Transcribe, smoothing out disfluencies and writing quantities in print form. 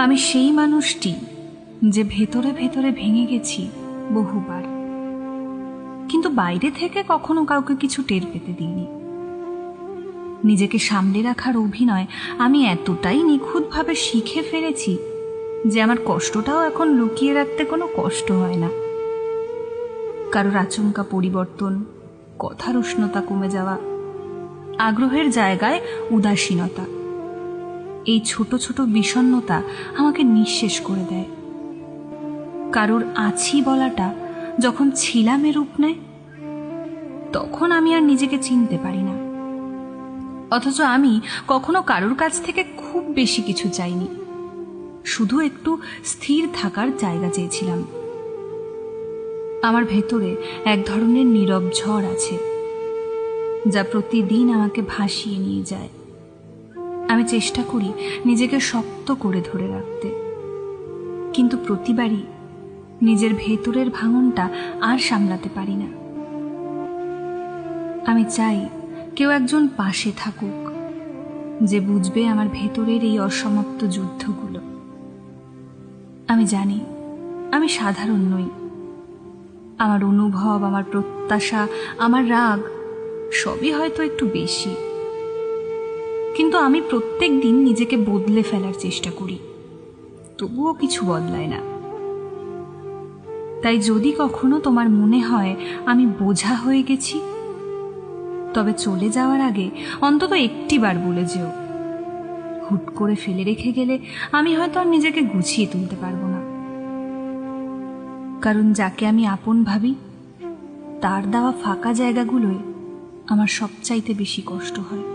আমি সেই মানুষটি যে ভেতরে ভেতরে ভেঙে গেছি বহুবার, কিন্তু বাইরে থেকে কখনো কাউকে কিছু টের পেতে দিইনি। নিজেকে সামলে রাখার অভিনয় আমি এতটাই নিখুঁতভাবে শিখে ফেলেছি যে আমার কষ্টটাও এখন লুকিয়ে রাখতে কোনো কষ্ট হয় না। কারোর আচমকা পরিবর্তন, কথার উষ্ণতা কমে যাওয়া, আগ্রহের জায়গায় উদাসীনতা, এই ছোট ছোট বিষণ্ণতা আমাকে নিঃশেষ করে দেয়। কারোর আছি বলাটা যখন ছিলামে রূপ নেয়, তখন আমি আর নিজেকে চিনতে পারি না। অথচ আমি কখনো কারোর কাছ থেকে খুব বেশি কিছু চাইনি, শুধু একটু স্থির থাকার জায়গা চেয়েছিলাম। আমার ভেতরে এক ধরনের নীরব ঝড় আছে, যা প্রতিদিন আমাকে ভাসিয়ে নিয়ে যায়। আমি চেষ্টা করি নিজেকে শক্ত করে ধরে রাখতে, কিন্তু প্রতিবারই নিজের ভেতরের ভাঙনটা আর সামলাতে পারি না। আমি চাই কেউ একজন পাশে থাকুক, যে বুঝবে আমার ভেতরের এই অসমাপ্ত যুদ্ধগুলো। আমি জানি আমি সাধারণ নই। আমার অনুভব, আমার প্রত্যাশা, আমার রাগ সবই হয়তো একটু বেশি, কিন্তু আমি প্রত্যেক দিন নিজেকে বদলে ফেলার চেষ্টা করি, তবুও কিছু বদলায় না। তাই যদি কখনো তোমার মনে হয় আমি বোঝা হয়ে গেছি, তবে চলে যাওয়ার আগে অন্তত একটিবার বলে যেও। হুট করে ফেলে রেখে গেলে আমি হয়তো আর নিজেকে গুছিয়ে তুলতে পারবো না। কারণ যাকে আমি আপন ভাবি, তার দেওয়া ফাঁকা জায়গাগুলোয় আমার সবচাইতে বেশি কষ্ট হয়।